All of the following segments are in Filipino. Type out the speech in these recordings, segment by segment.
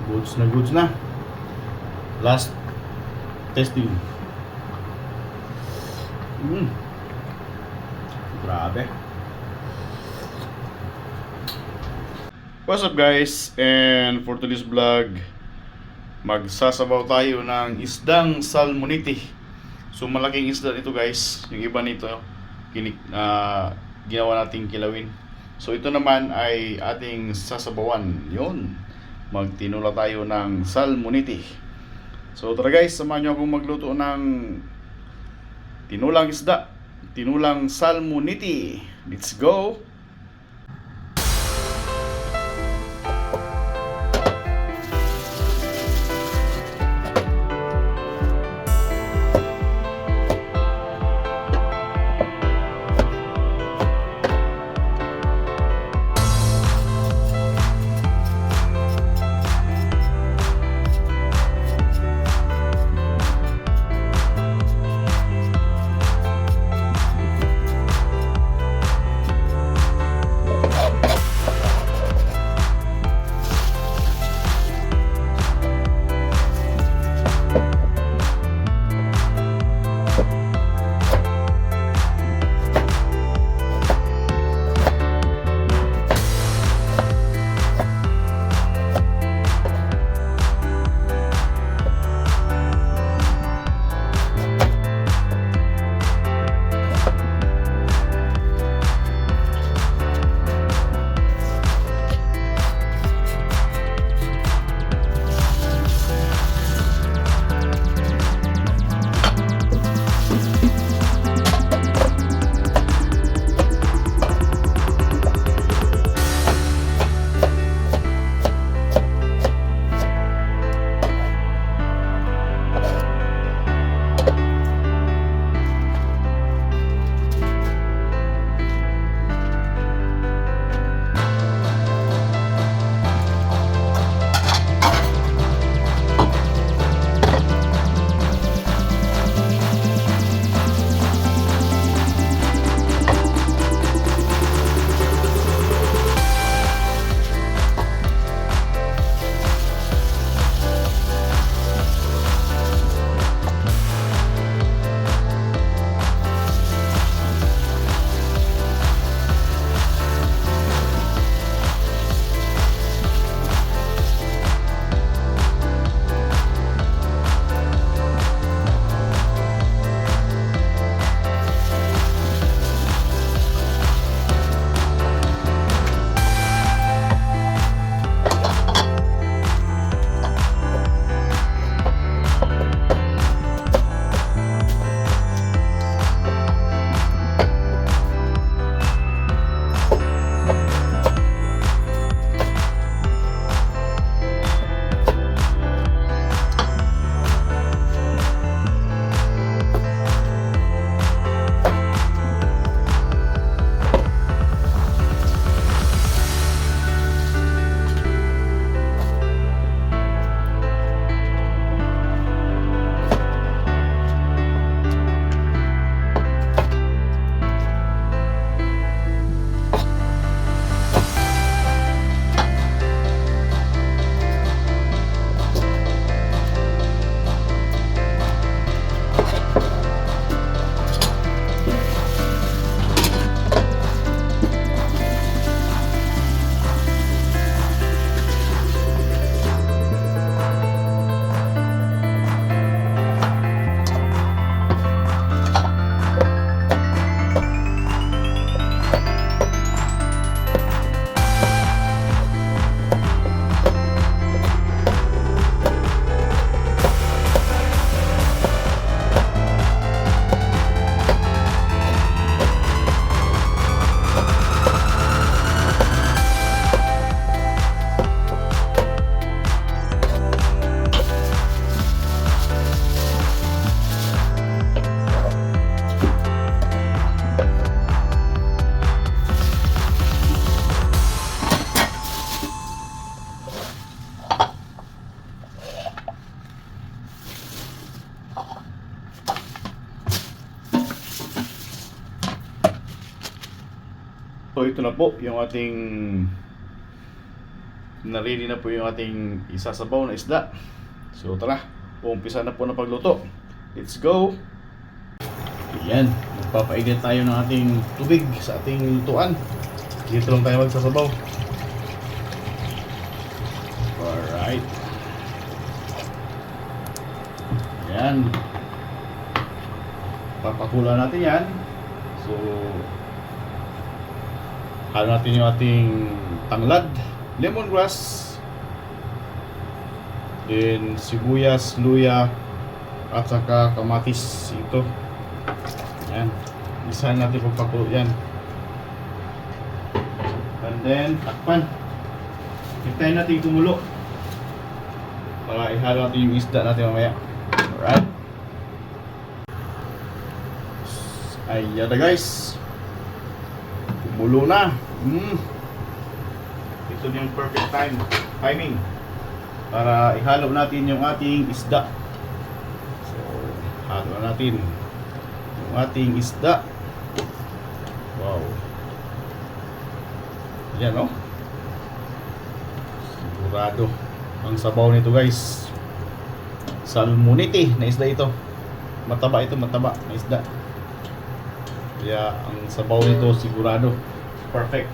Goods na. Last testing. Grabe. What's up guys? And for today's vlog, magsasabaw tayo ng isdang salmonite. So malaking isda ito guys. Yung iba nito ginawa nating kilawin. So ito naman ay ating sasabawan. Yun. Magtinula tayo ng salmonite. So tara guys, samahan nyo akong magluto ng tinulang isda, tinulang salmonite. Let's go! So ito na po yung ating na-ready na po yung ating isasabaw na isda. So tara, umpisa na po na pagluto. Let's go! Ayan, magpapainit tayo ng ating tubig sa ating lutuan. Dito lang tayo magsasabaw. Alright. Ayan. Papakula natin yan. So halo natin yung ating tanglad, lemongrass, then sibuyas, luya, at saka kamatis. Ito. Ayan. Isahan natin pagpakulo yan. And then, takpan. Hintayin natin kumulo para ihalo natin yung isda natin mamaya. Alright. Ayan na guys. Kumulo na. Ito yung perfect timing para ihalo natin yung ating isda. So, halo na natin yung ating isda. Wow. Yan, no? Sigurado ang sabaw nito guys. Salmonite na isda ito. Mataba ito, mataba na isda. Kaya ang sabaw nito sigurado perfect.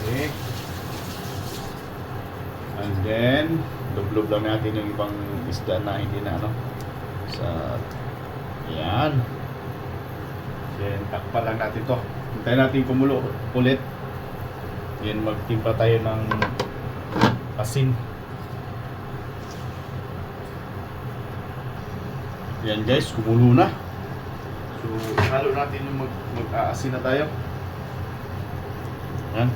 Okay. And then lublob lang natin yung ibang isda na hindi na ano sa yan. Then takpan lang natin to. Hintayin natin kumulo ulit. Then magtimpa tayo ng asin. Yan guys, kumulo na. So halo natin yung mag-aasin na tayo. Yan.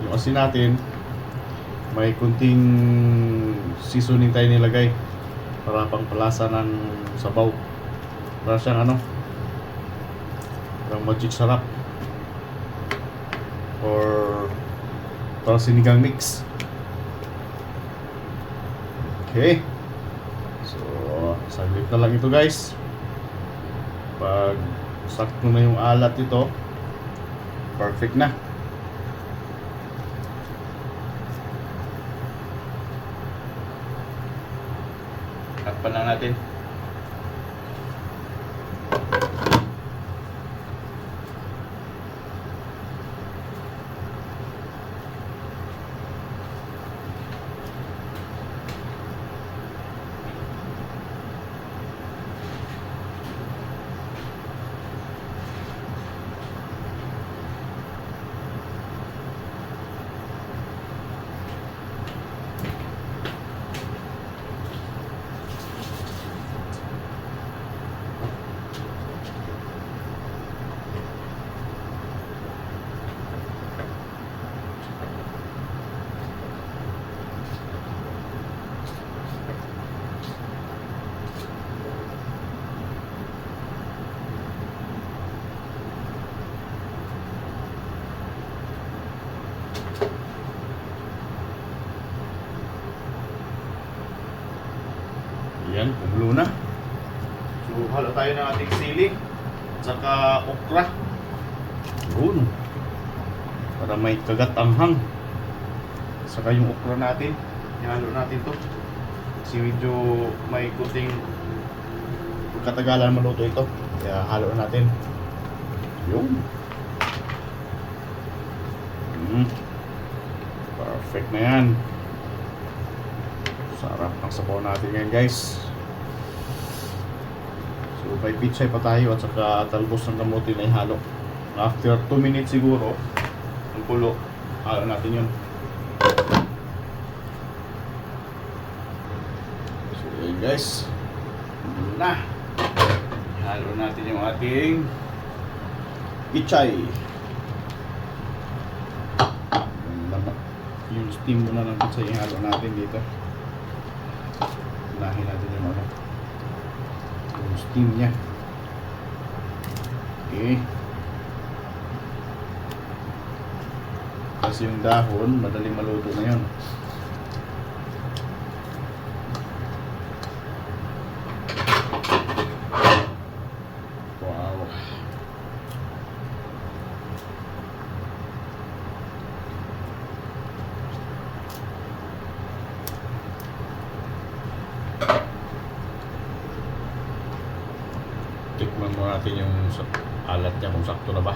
Yung asin natin, may kunting seasoning tayo nilagay para pang palasa ng sabaw. Para siyang ano, parang magic sarap or parang sinigang mix. Okay. So saglit na lang ito guys. Pag sakto na yung alat ito, perfect na. Takpan lang natin. Yan, kumulo na. So, halo tayo ng ating sili saka okra. Yun. Para may kagat anghang. Saka yung okra natin, ihalo natin to. Kasi medyo may kuting katagalan maluto ito. Kaya halo natin. Yun. Perfect na yan. Sarap ng sabaw natin ngayon guys. So may pichay pa tayo at saka talbos ng kamote na ihalo. After 2 minutes siguro ang kulo, halo natin yun. So yun guys, na ihalo natin yung ating pichay. Yung steam muna ng pichay ihalo natin dito. Unahin natin yung ano, yung steam nya. Okay. Kasi yung dahon madaling maluto na yun. Wow. natin yung alat niya kung sakto na ba.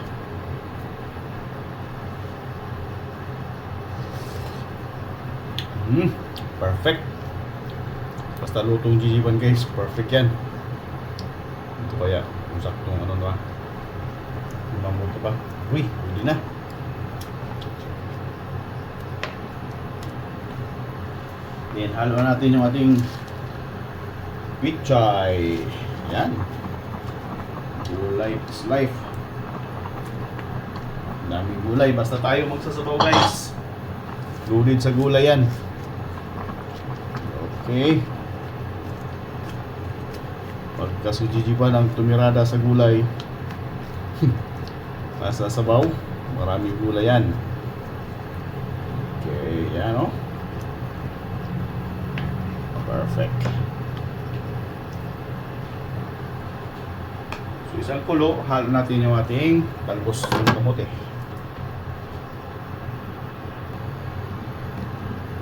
Perfect. Basta lutong jijiban guys, perfect yan. Ito kaya kung saktong ano na. Mamuto pa. Uy, hindi na. Then halo natin yung ating pichay. Yan. Gulay is life. Daming gulay. Basta tayo magsasabaw guys. Loaded sa gulay yan. Okay. Pagka sujijiban ang tumirada sa gulay, basta sabaw, maraming gulay yan. Okay, yan o. Perfect. So isang kulo, halo natin yung ating talbos ng kamote.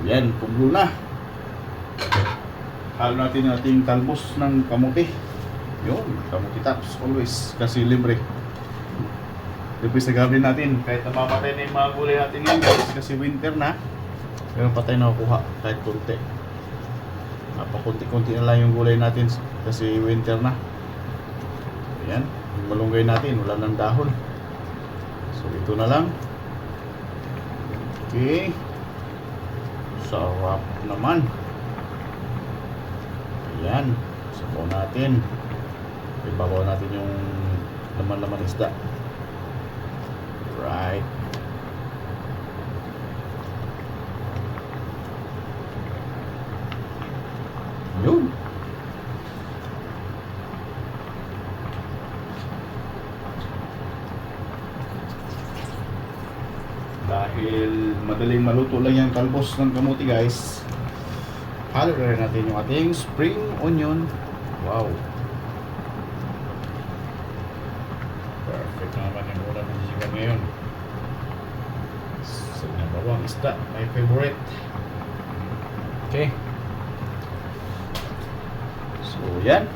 Yan, pumlo na. Halo natin yung ating talbos ng kamote. Yun, kamote tops always, kasi libre. Libre sa garden natin, kahit namamatay na yung mga gulay natin ngayon guys, kasi winter na. Pero patay na kukuha kahit konti. Napakunti-kunti na lang yung gulay natin kasi winter na. Ayan, yung malunggay natin, wala nang dahon. So ito na lang. Okay. Sarap naman. Ayan, sabaw natin. Ibabaw natin yung laman-laman isda. Right. Yun. Dahil madaling maluto lang yung talbos ng kamuti guys, halo na rin natin yung ating spring onion. Wow, perfect naman yung ulam ng chicken ngayon. Bawang isda, my favorite. Okay, so yan,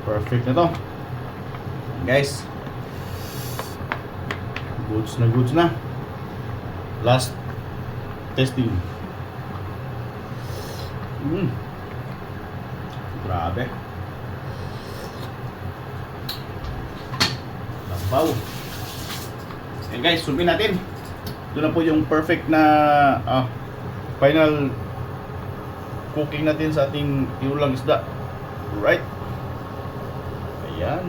perfect na to guys. Goods na. Last testing. Grabe. Labaw. And guys, sumin natin. Ito na po yung perfect na final cooking natin sa ating inulang isda. Right? Ayan.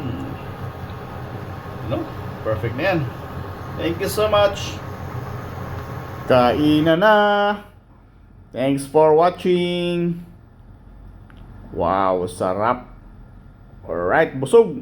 No? Perfect na yan. Thank you so much. Kainan na. Thanks for watching. Wow, sarap. Alright, busog.